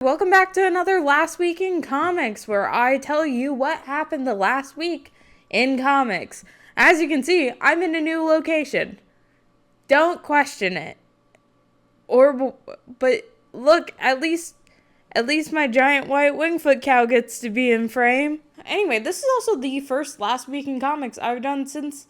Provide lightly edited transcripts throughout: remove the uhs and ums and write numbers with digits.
Welcome back to another Last Week in Comics, where I tell you what happened the last week in comics. As you can see, I'm in a new location. Don't question it. But look, at least my giant white wingfoot cow gets to be in frame. Anyway, this is also the first Last Week in Comics I've done since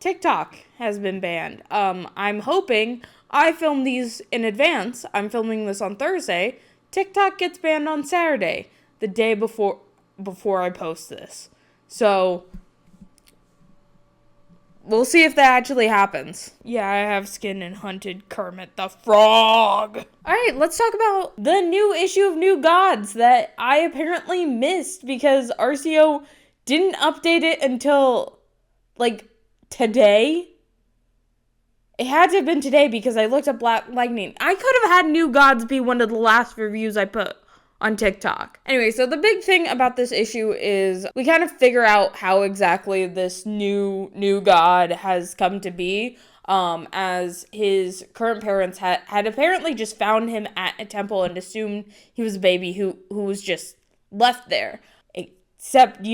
TikTok has been banned. I'm hoping I film these in advance. I'm filming this on Thursday. TikTok gets banned on Saturday, the day before I post this. So, we'll see if that actually happens. Yeah, I have skinned and hunted Kermit the Frog. Alright, let's talk about the new issue of New Gods that I apparently missed because RCO didn't update it until, today. It had to have been today because I looked up Black Lightning. I could have had New Gods be one of the last reviews I put on TikTok. Anyway, so the big thing about this issue is we kind of figure out how exactly this new God has come to be, as his current parents had apparently just found him at a temple and assumed he was a baby who was just left there. Except,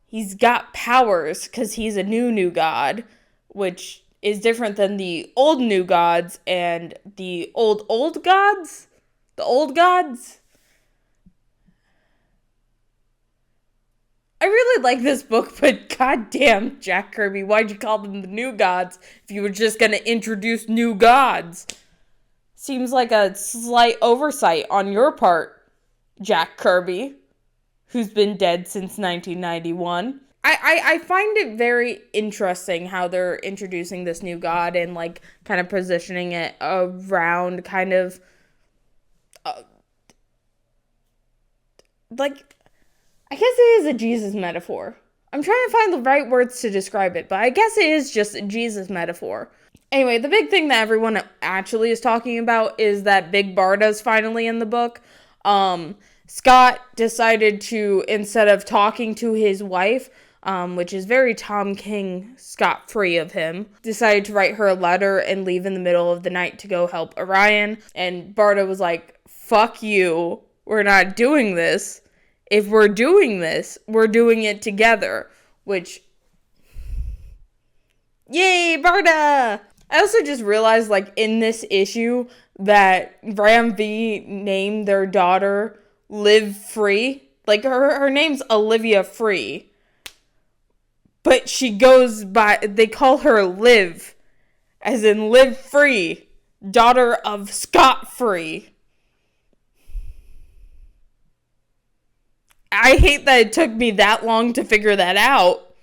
he's got powers because he's a new God, which is different than the old New Gods and the old gods? The old gods? I really like this book, but goddamn, Jack Kirby, why'd you call them the New Gods if you were just gonna introduce new gods? Seems like a slight oversight on your part, Jack Kirby, who's been dead since 1991. I find it very interesting how they're introducing this new god and, kind of positioning it around I guess it is a Jesus metaphor. I'm trying to find the right words to describe it, but I guess it is just a Jesus metaphor. Anyway, the big thing that everyone actually is talking about is that Big Barda's finally in the book. Scott decided to, instead of talking to his wife, which is very Tom King Scott-free of him, decided to write her a letter and leave in the middle of the night to go help Orion. And Barda was like, fuck you, we're not doing this. If we're doing this, we're doing it together. Which, yay, Barda! I also just realized, in this issue, that Ram V named their daughter Live Free. Her name's Olivia Free. But she goes by, they call her Liv, as in Live Free, daughter of Scott Free. I hate that it took me that long to figure that out.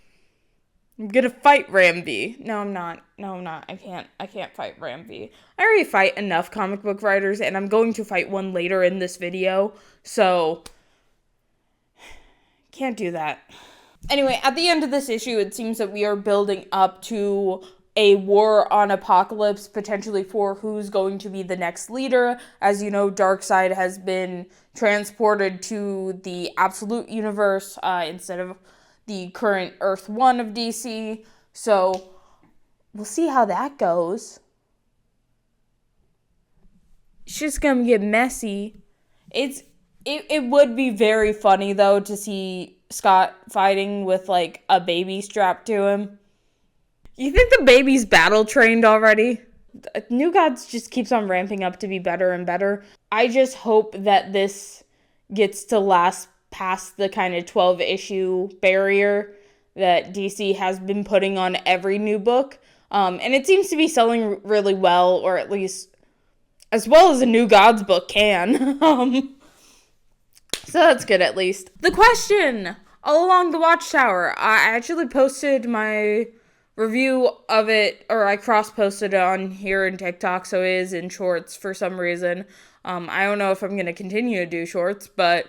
I'm gonna fight Ramby. No, I'm not. I can't fight Ramby. I already fight enough comic book writers, and I'm going to fight one later in this video, so can't do that. Anyway, at the end of this issue, it seems that we are building up to a war on Apocalypse, potentially for who's going to be the next leader. As you know, Darkseid has been transported to the Absolute Universe instead of the current Earth 1 of DC. So, we'll see how that goes. It's just gonna get messy. It would be very funny, though, to see Scott fighting with, a baby strapped to him. You think the baby's battle trained already? New Gods just keeps on ramping up to be better and better. I just hope that this gets to last past the kind of 12-issue barrier that DC has been putting on every new book. And it seems to be selling really well, or at least as well as a New Gods book can. So that's good, at least. The question all along the Watchtower. I actually posted my review of it, or I cross-posted it on here in TikTok, so it is in shorts for some reason. I don't know if I'm going to continue to do shorts, but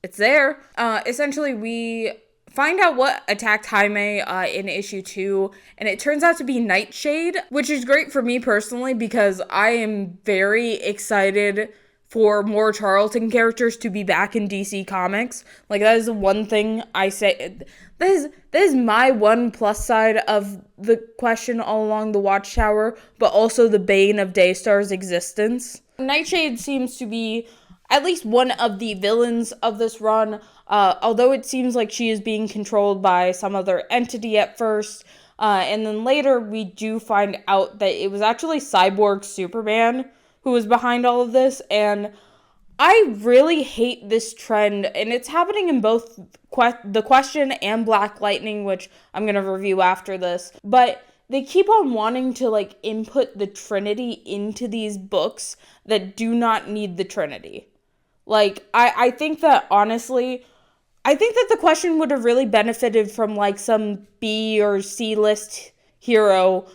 it's there. Essentially, we find out what attacked Jaime in issue 2, and it turns out to be Nightshade, which is great for me personally because I am very excited for more Charlton characters to be back in DC Comics. That is the one thing I say. That is my one plus side of the question all along the Watchtower, but also the bane of Daystar's existence. Nightshade seems to be at least one of the villains of this run, although it seems like she is being controlled by some other entity at first, and then later we do find out that it was actually Cyborg Superman who was behind all of this, and I really hate this trend, and it's happening in both The Question and Black Lightning, which I'm going to review after this, but they keep on wanting to, like, input the Trinity into these books that do not need the Trinity. Like, I think that, honestly, I think that The Question would have really benefited from, like, some B or C list hero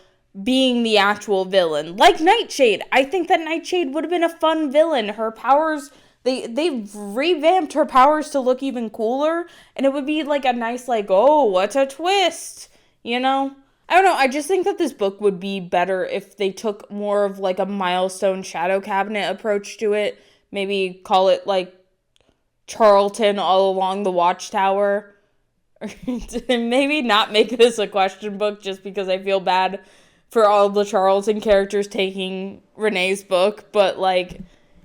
being the actual villain. Like Nightshade. I think that Nightshade would have been a fun villain. Her powers, they've revamped her powers to look even cooler, and it would be like a nice, like, oh, what's a twist? You know? I don't know, I just think that this book would be better if they took more of, like, a Milestone Shadow Cabinet approach to it. Maybe call it, like, Charlton all along the Watchtower. Maybe not make this a question book just because I feel bad for all the Charlton characters taking Renee's book, but, like,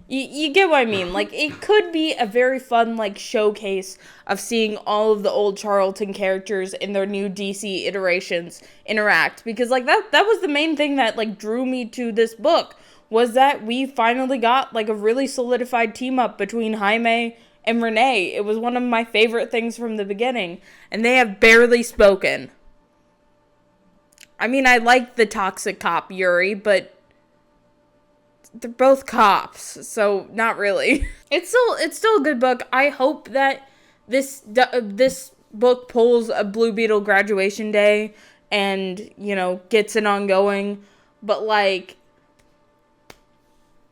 you get what I mean. Like, it could be a very fun, like, showcase of seeing all of the old Charlton characters in their new DC iterations interact, because, like, that was the main thing that, like, drew me to this book, was that we finally got, like, a really solidified team-up between Jaime and Renee. It was one of my favorite things from the beginning, and they have barely spoken. I mean, I like the toxic cop, Yuri, but they're both cops, so not really. It's still a good book. I hope that this book pulls a Blue Beetle graduation day and, you know, gets it ongoing. But, like,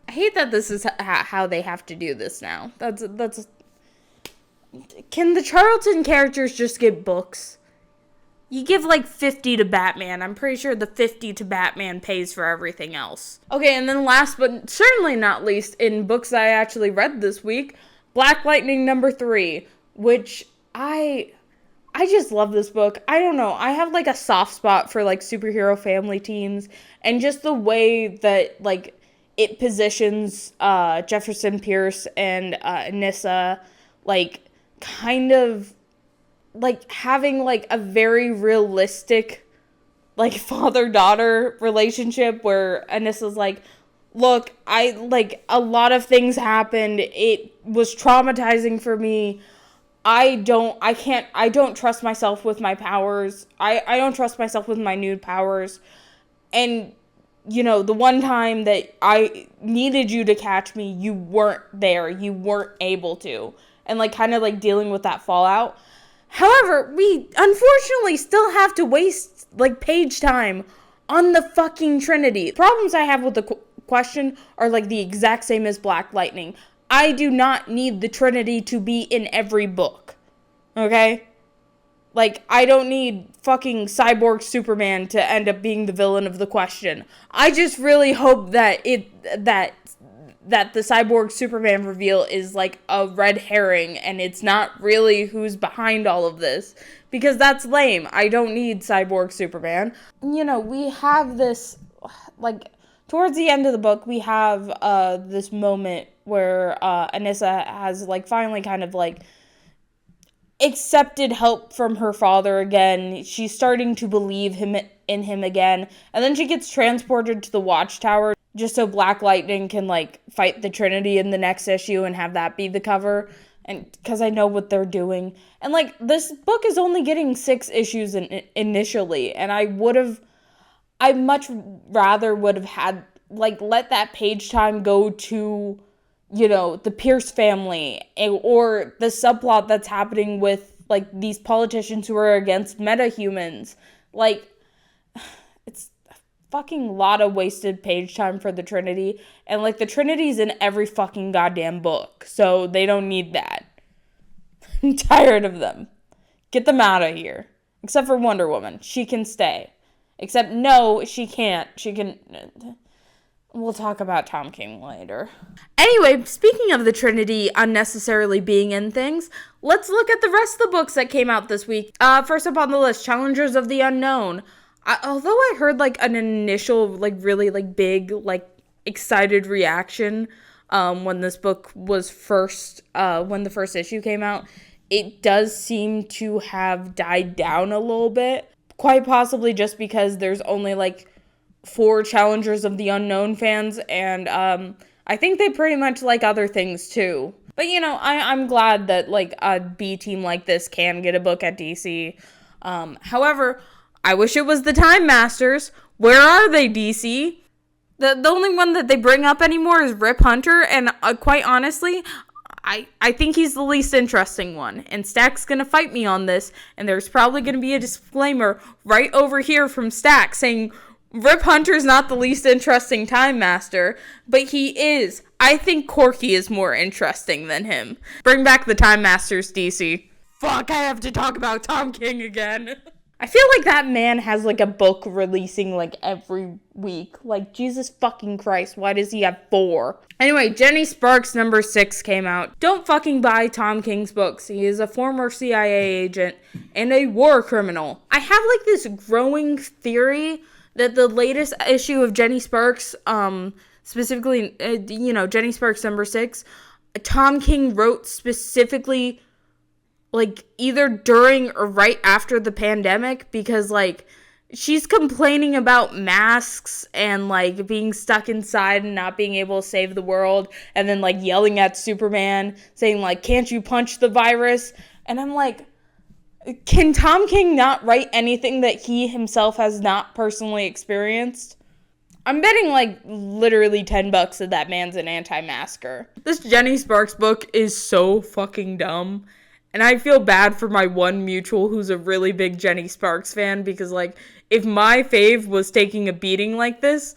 I hate that this is how they have to do this now. Can the Charlton characters just get books? You give, like, 50 to Batman. I'm pretty sure the 50 to Batman pays for everything else. Okay, and then last but certainly not least, in books I actually read this week, Black Lightning number 3, which I just love this book. I don't know. I have, like, a soft spot for, like, superhero family teams, and just the way that, like, it positions Jefferson Pierce and Anissa, like, kind of, like, having, like, a very realistic, like, father-daughter relationship where Anissa's like, look, like, a lot of things happened. It was traumatizing for me. I don't trust myself with my powers. I don't trust myself with my new powers. And, you know, the one time that I needed you to catch me, you weren't there. You weren't able to. And, like, kind of, like, dealing with that fallout. However, we unfortunately still have to waste, like, page time on the fucking Trinity. The problems I have with the question are, like, the exact same as Black Lightning. I do not need the Trinity to be in every book. Okay? Like, I don't need fucking Cyborg Superman to end up being the villain of the question. I just really hope that that the Cyborg Superman reveal is, like, a red herring, and it's not really who's behind all of this, because that's lame. I don't need Cyborg Superman. You know, we have this, like, towards the end of the book, we have this moment where Anissa has, like, finally kind of, like, accepted help from her father again. She's starting to believe in him again, and then she gets transported to the Watchtower just so Black Lightning can, like, fight the Trinity in the next issue and have that be the cover, and because I know what they're doing. And, like, this book is only getting 6 issues initially, and I much rather would have had, like, let that page time go to, you know, the Pierce family, or the subplot that's happening with, like, these politicians who are against metahumans. Like, it's a fucking lot of wasted page time for the Trinity, and, like, the Trinity's in every fucking goddamn book, so they don't need that. I'm tired of them. Get them out of here. Except for Wonder Woman. She can stay. Except, no, she can't. She can... We'll talk about Tom King later. Anyway, speaking of the Trinity unnecessarily being in things, let's look at the rest of the books that came out this week. First up on the list, Challengers of the Unknown. Although I heard, like, an initial, like, really, like, big, like, excited reaction when this book was when the first issue came out. It does seem to have died down a little bit, quite possibly just because there's only like 4 Challengers of the Unknown fans, and I think they pretty much like other things too. But I'm glad that like a B team like this can get a book at DC. However, I wish it was the Time Masters. Where are they, DC? The only one that they bring up anymore is Rip Hunter, and quite honestly, I think he's the least interesting one. And Stack's going to fight me on this, and there's probably going to be a disclaimer right over here from Stack saying Rip Hunter's not the least interesting Time Master, but he is. I think Corky is more interesting than him. Bring back the Time Masters, DC. Fuck, I have to talk about Tom King again. I feel like that man has like a book releasing like every week. Like, Jesus fucking Christ, why does he have 4? Anyway, Jenny Sparks number 6 came out. Don't fucking buy Tom King's books. He is a former CIA agent and a war criminal. I have like this growing theory that the latest issue of Jenny Sparks, specifically, Jenny Sparks number 6, Tom King wrote specifically like either during or right after the pandemic, because like she's complaining about masks and like being stuck inside and not being able to save the world, and then like yelling at Superman saying like, can't you punch the virus? And I'm like, can Tom King not write anything that he himself has not personally experienced? I'm betting like literally $10 that that man's an anti-masker. This Jenny Sparks book is so fucking dumb. And I feel bad for my one mutual who's a really big Jenny Sparks fan, because, like, if my fave was taking a beating like this,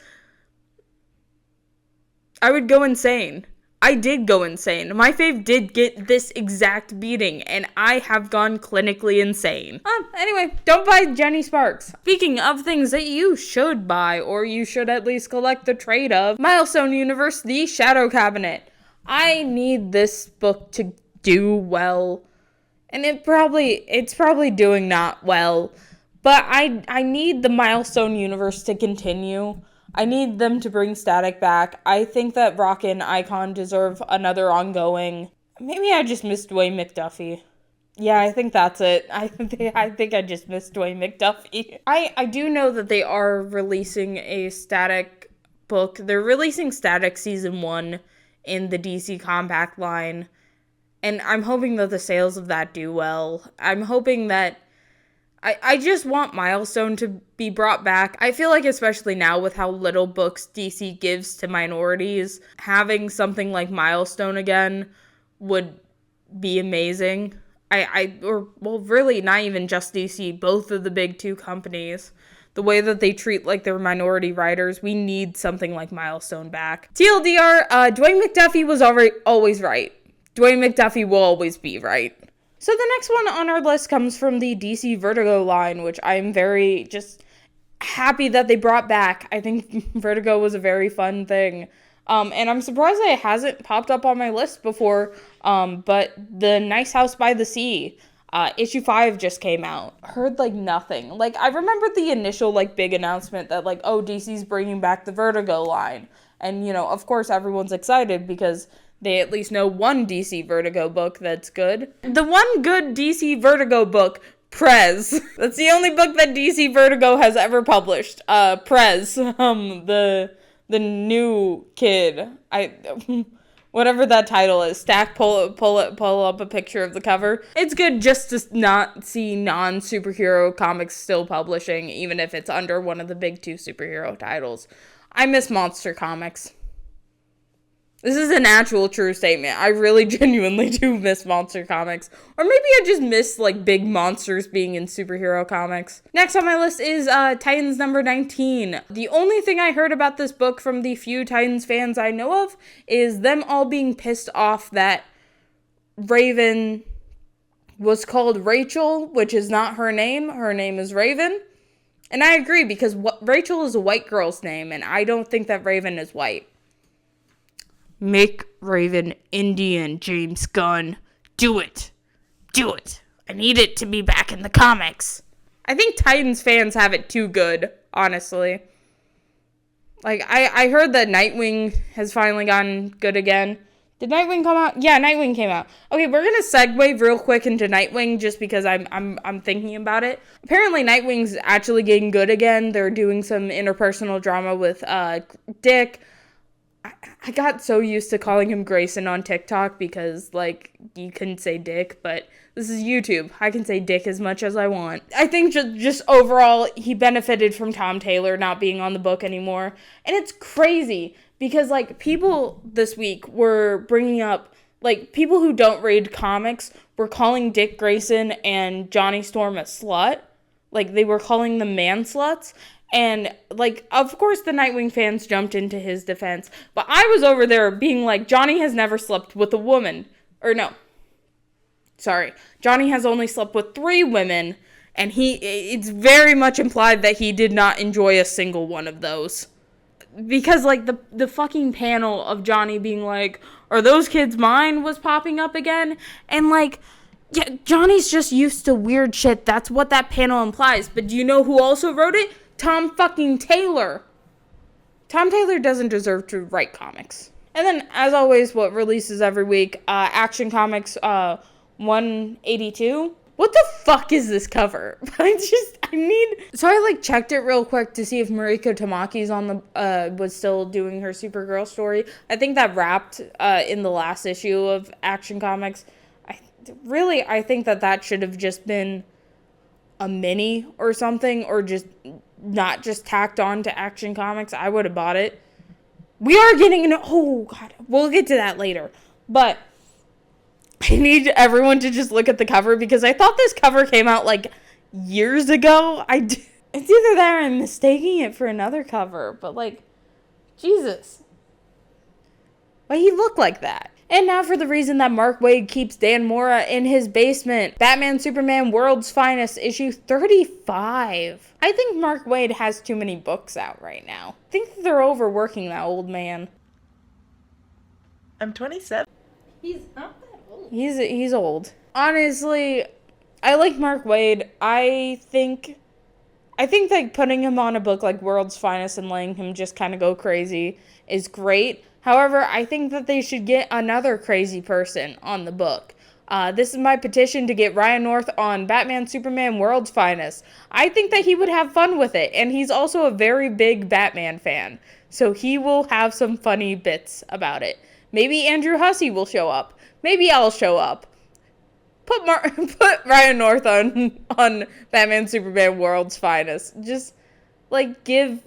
I would go insane. I did go insane. My fave did get this exact beating, and I have gone clinically insane. Anyway, don't buy Jenny Sparks. Speaking of things that you should buy, or you should at least collect the trade of, Milestone Universe, The Shadow Cabinet. I need this book to do well. And it's probably doing not well, but I need the Milestone universe to continue. I need them to bring Static back. I think that Rocket and Icon deserve another ongoing. Maybe I just missed Dwayne McDuffie. Yeah, I think that's it. I think I just missed Dwayne McDuffie. I do know that they are releasing a Static book. They're releasing Static Season 1 in the DC Compact line. And I'm hoping that the sales of that do well. I'm hoping that... I just want Milestone to be brought back. I feel like especially now with how little books DC gives to minorities, having something like Milestone again would be amazing. Really not even just DC, both of the big 2 companies. The way that they treat like their minority writers, we need something like Milestone back. TLDR, Dwayne McDuffie was always right. Dwayne McDuffie will always be right. So the next one on our list comes from the DC Vertigo line, which I'm very just happy that they brought back. I think Vertigo was a very fun thing. And I'm surprised that it hasn't popped up on my list before. But the Nice House by the Sea, issue 5 just came out. Heard like nothing. Like, I remember the initial like big announcement that like, oh, DC's bringing back the Vertigo line. And, of course everyone's excited because they at least know one DC Vertigo book that's good. The one good DC Vertigo book, Prez. That's the only book that DC Vertigo has ever published. Prez. The new kid. Whatever that title is. Stack, pull up a picture of the cover. It's good just to not see non-superhero comics still publishing, even if it's under one of the big 2 superhero titles. I miss Monster Comics. This is an actual true statement. I really genuinely do miss Monster Comics. Or maybe I just miss, like, big monsters being in superhero comics. Next on my list is Titans number 19. The only thing I heard about this book from the few Titans fans I know of is them all being pissed off that Raven was called Rachel, which is not her name. Her name is Raven. And I agree, because Rachel is a white girl's name, and I don't think that Raven is white. Make Raven Indian, James Gunn. Do it. Do it. I need it to be back in the comics. I think Titans fans have it too good, honestly. Like, I heard that Nightwing has finally gotten good again. Did Nightwing come out? Yeah, Nightwing came out. Okay, we're gonna segue real quick into Nightwing just because I'm thinking about it. Apparently, Nightwing's actually getting good again. They're doing some interpersonal drama with Dick. I got so used to calling him Grayson on TikTok because, like, you couldn't say Dick, but this is YouTube. I can say Dick as much as I want. I think just overall, he benefited from Tom Taylor not being on the book anymore. And it's crazy because, like, people this week were bringing up, like, people who don't read comics were calling Dick Grayson and Johnny Storm a slut. Like, they were calling them man sluts. And, like, of course the Nightwing fans jumped into his defense. But I was over there being like, Johnny has never slept with a woman. Or no. Sorry. Johnny has only slept with 3 women. And it's very much implied that he did not enjoy a single one of those. Because, like, the fucking panel of Johnny being like, are those kids mine was popping up again. And, like, yeah, Johnny's just used to weird shit. That's what that panel implies. But do you know who also wrote it? Tom fucking Taylor. Tom Taylor doesn't deserve to write comics. And then, as always, what releases every week, Action Comics 182. What the fuck is this cover? So I, like, checked it real quick to see if Mariko Tamaki's on the, was still doing her Supergirl story. I think that wrapped in the last issue of Action Comics. I think that should have just been a mini or something, or just not just tacked on to Action Comics. I would have bought it. We are getting oh god, we'll get to that later. But I need everyone to just look at the cover because I thought this cover came out like years ago. It's either that or I'm mistaking it for another cover, but like, Jesus. Why he look like that? And now for the reason that Mark Waid keeps Dan Mora in his basement. Batman Superman World's Finest, issue 35. I think Mark Waid has too many books out right now. I think they're overworking that old man. I'm 27. He's not that old. He's old. Honestly, I like Mark Waid. I think that putting him on a book like World's Finest and letting him just kind of go crazy is great. However, I think that they should get another crazy person on the book. This is my petition to get Ryan North on Batman Superman World's Finest. I think that he would have fun with it, and he's also a very big Batman fan, so he will have some funny bits about it. Maybe Andrew Hussey will show up. Maybe I'll show up. Put Ryan North on Batman Superman World's Finest. Just, like, give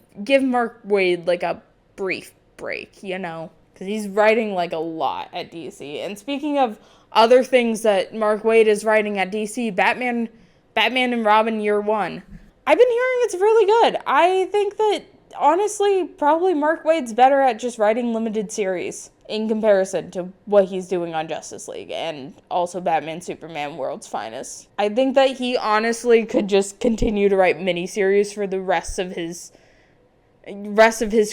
Mark Waid, like, a brief break, you know, because he's writing like a lot at DC. And speaking of other things that Mark Waid is writing at DC, Batman and Robin Year One. I've been hearing it's really good. I think that honestly, probably Mark Waid's better at just writing limited series in comparison to what he's doing on Justice League and also Batman Superman World's Finest. I think that he honestly could just continue to write miniseries for the rest of his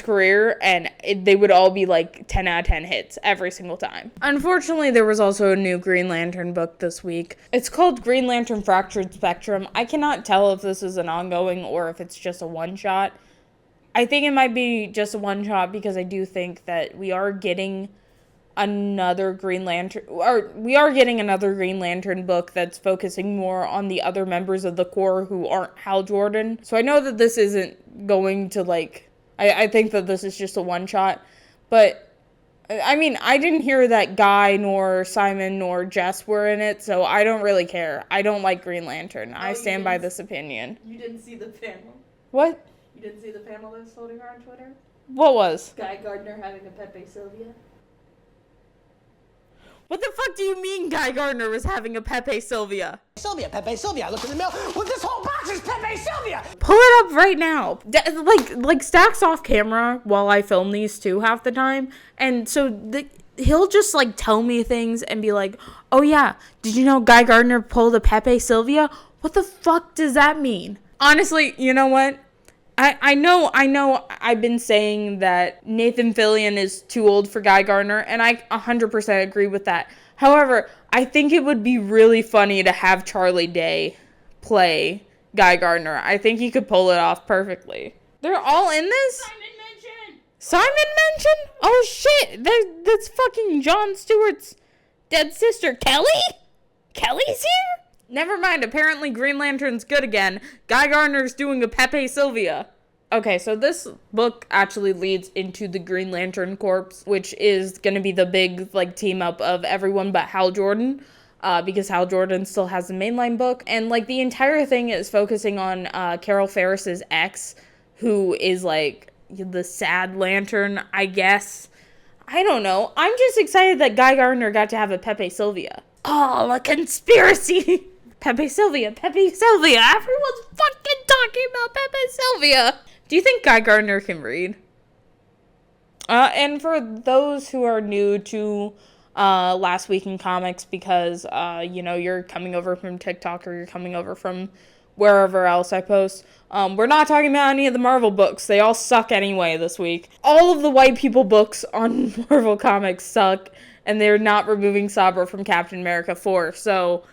career, and they would all be like 10 out of 10 hits every single time. Unfortunately, there was also a new Green Lantern book this week. It's called Green Lantern Fractured Spectrum. I cannot tell if this is an ongoing or if it's just a one-shot. I think it might be just a one-shot because I do think that we are getting another Green Lantern book that's focusing more on the other members of the Corps who aren't Hal Jordan. So I know that this isn't going to, like, I think that this is just a one-shot, but I mean, I didn't hear that Guy nor Simon nor Jess were in it, so I don't really care. I don't like Green Lantern. I stand by this opinion. You didn't see the panel? What? You didn't see the panel that's floating around Twitter? What was? Guy Gardner having a Pepe Sylvia. What the fuck do you mean Guy Gardner was having a Pepe Sylvia? Pepe Sylvia. I look in the mail. Well, this whole box is Pepe Sylvia. Pull it up right now. Like Stack's off camera while I film these too half the time. And so he'll just like tell me things and be like, oh yeah, did you know Guy Gardner pulled a Pepe Sylvia? What the fuck does that mean? Honestly, you know what? I know I've been saying that Nathan Fillion is too old for Guy Gardner, and I 100% agree with that. However, I think it would be really funny to have Charlie Day play Guy Gardner. I think he could pull it off perfectly. They're all in this? Simon mentioned! Simon mention? Oh shit, that's fucking Jon Stewart's dead sister, Kelly? Kelly's here? Never mind, apparently Green Lantern's good again. Guy Gardner's doing a Pepe Sylvia. Okay, so this book actually leads into the Green Lantern Corps, which is gonna be the big, like, team up of everyone but Hal Jordan. Because Hal Jordan still has the mainline book. And, like, the entire thing is focusing on Carol Ferris's ex, who is, like, the sad lantern, I guess. I don't know. I'm just excited that Guy Gardner got to have a Pepe Sylvia. Oh, a conspiracy! Pepe Sylvia, Pepe Sylvia! Everyone's fucking talking about Pepe Sylvia! Do you think Guy Gardner can read? And for those who are new to Last Week in Comics, because, you're coming over from TikTok or you're coming over from wherever else I post, we're not talking about any of the Marvel books. They all suck anyway this week. All of the white people books on Marvel Comics suck, and they're not removing Sabra from Captain America 4, so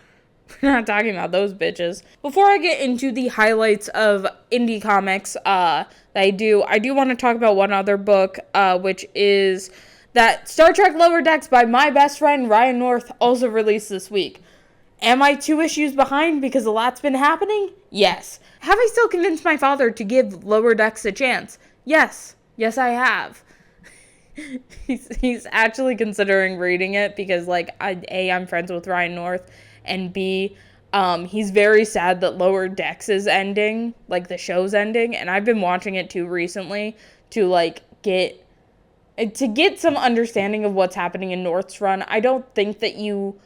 we're not talking about those bitches. Before I get into the highlights of indie comics that I do want to talk about one other book, which is that Star Trek Lower Decks by my best friend Ryan North also released this week. Am I 2 issues behind because a lot's been happening? Yes. Have I still convinced my father to give Lower Decks a chance? Yes. Yes, I have. He's actually considering reading it because, like, I'm friends with Ryan North, and B, he's very sad that Lower Decks is ending, like, the show's ending, and I've been watching it too recently to, like, get some understanding of what's happening in North's run. I don't think that you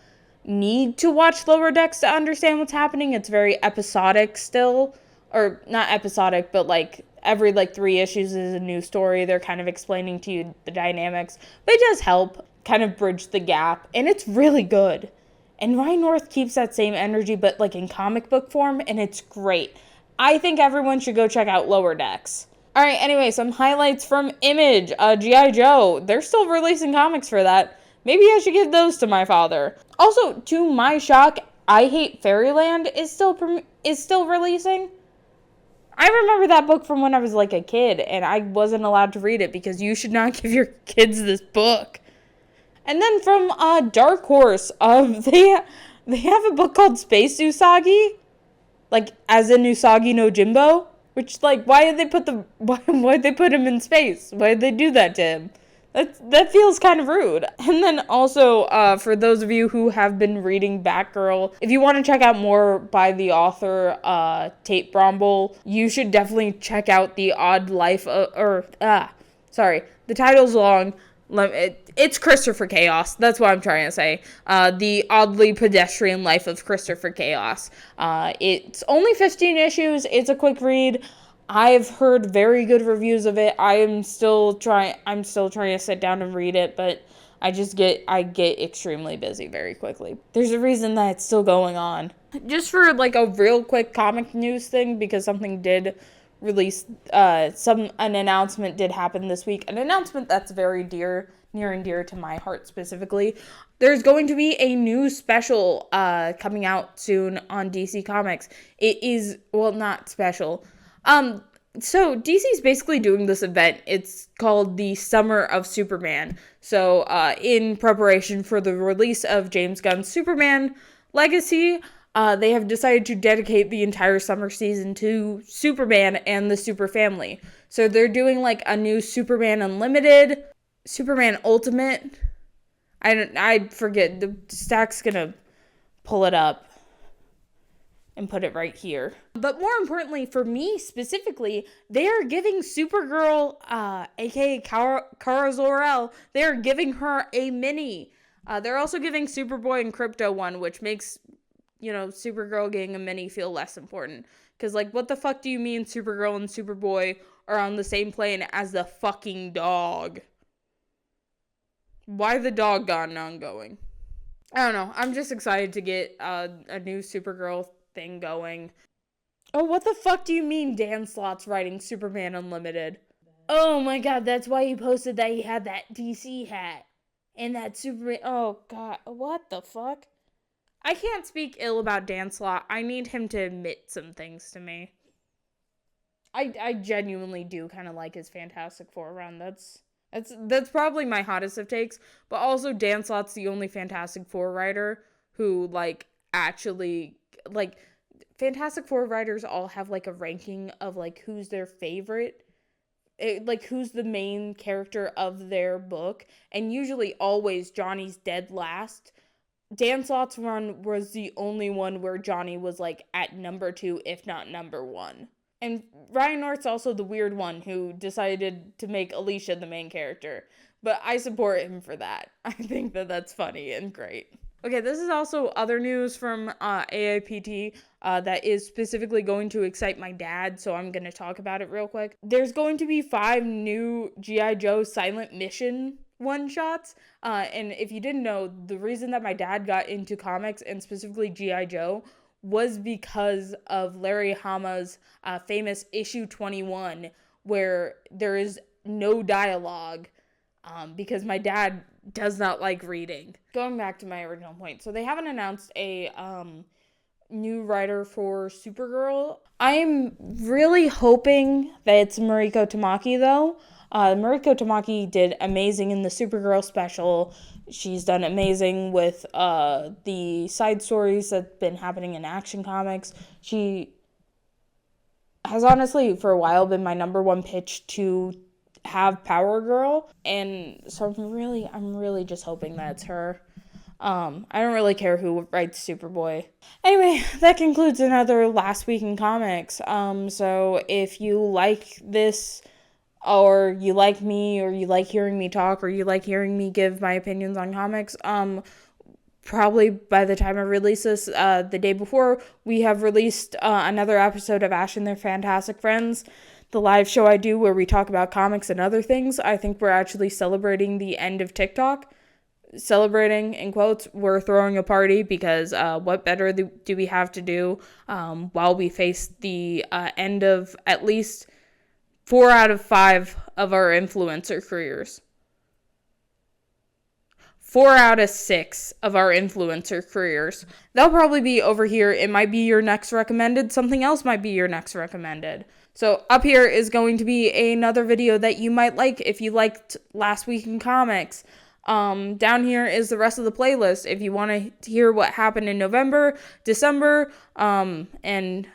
need to watch Lower Decks to understand what's happening. It's very episodic still, or not episodic, but, like, every, like, 3 issues is a new story. They're kind of explaining to you the dynamics, but it does help kind of bridge the gap, and it's really good. And Ryan North keeps that same energy, but, like, in comic book form, and it's great. I think everyone should go check out Lower Decks. Alright, anyway, some highlights from Image. G.I. Joe. They're still releasing comics for that. Maybe I should give those to my father. Also, to my shock, I Hate Fairyland is still releasing. I remember that book from when I was, like, a kid, and I wasn't allowed to read it because you should not give your kids this book. And then from Dark Horse, they have a book called Space Usagi, like, as in Usagi no Jimbo, which, like, why did they put him in space? Why did they do that to him? That feels kind of rude. And then also, for those of you who have been reading Batgirl, if you want to check out more by the author, Tate Bromble, you should definitely check out The Odd Life the title's long. It's Christopher Chaos. That's what I'm trying to say. The Oddly Pedestrian Life of Christopher Chaos. It's only 15 issues. It's a quick read. I've heard very good reviews of it. I'm still trying to sit down and read it, but I get extremely busy very quickly. There's a reason that it's still going on. Just for, like, a real quick comic news thing, because something did release, an announcement did happen this week. An announcement that's very near and dear to my heart specifically. There's going to be a new special coming out soon on DC Comics. It is, well, not special. So DC's basically doing this event. It's called the Summer of Superman. So, in preparation for the release of James Gunn's Superman Legacy, they have decided to dedicate the entire summer season to Superman and the Super Family. So they're doing, like, a new Superman Unlimited, Superman Ultimate. I forget. The stack's gonna pull it up and put it right here. But more importantly, for me specifically, they are giving Supergirl, aka Kara Zor-El, they are giving her a mini. They're also giving Superboy and Krypto one, which makes, Supergirl getting a mini feel less important. Because, like, what the fuck do you mean Supergirl and Superboy are on the same plane as the fucking dog? Why the dog gone ongoing? I don't know. I'm just excited to get a new Supergirl thing going. Oh, what the fuck do you mean Dan Slott's writing Superman Unlimited? Oh my god, that's why he posted that he had that DC hat. And that Superman... Oh god, what the fuck? I can't speak ill about Dan Slott. I need him to admit some things to me. I genuinely do kind of like his Fantastic Four run. That's probably my hottest of takes. But also, Dan Slott's the only Fantastic Four writer who, like, actually, like, Fantastic Four writers all have, like, a ranking of, like, who's their favorite. Like, who's the main character of their book. And usually, always, Johnny's dead last. Dan Slott's run was the only one where Johnny was, like, at number 2, if not number 1. And Ryan North's also the weird one who decided to make Alicia the main character. But I support him for that. I think that that's funny and great. Okay, this is also other news from AIPT that is specifically going to excite my dad, so I'm going to talk about it real quick. There's going to be 5 new G.I. Joe Silent Mission one-shots. And if you didn't know, the reason that my dad got into comics, and specifically G.I. Joe, was because of Larry Hama's famous issue 21, where there is no dialogue, because my dad does not like reading. Going back to my original point, so they haven't announced a new writer for Supergirl. I'm really hoping that it's Mariko Tamaki, though. Mariko Tamaki did amazing in the Supergirl special. She's done amazing with the side stories that's been happening in Action Comics. She has honestly, for a while, been my number one pitch to have Power Girl. And so I'm really just hoping that it's her. I don't really care who writes Superboy. Anyway, that concludes another Last Week in Comics. So if you like this, or you like me, or you like hearing me talk, or you like hearing me give my opinions on comics, probably by the time I release this, the day before, we have released another episode of Ash and Their Fantastic Friends, the live show I do where we talk about comics and other things. I think we're actually celebrating the end of TikTok. Celebrating, in quotes, we're throwing a party because what better do we have to do while we face the end of at least 4 out of 5 of our influencer careers. 4 out of 6 of our influencer careers. They'll probably be over here. It might be your next recommended. Something else might be your next recommended. So up here is going to be another video that you might like if you liked Last Week in Comics. Down here is the rest of the playlist if you want to hear what happened in November, December, and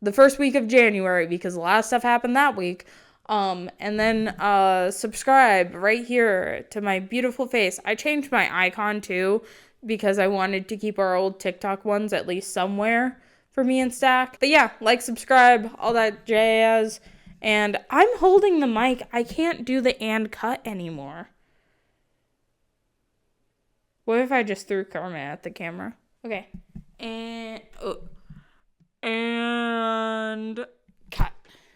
the first week of January, because a lot of stuff happened that week. And then subscribe right here to my beautiful face. I changed my icon too because I wanted to keep our old TikTok ones at least somewhere for me and Stack. But yeah, like, subscribe, all that jazz. And I'm holding the mic. I can't do the and cut anymore. What if I just threw Karma at the camera? Okay. And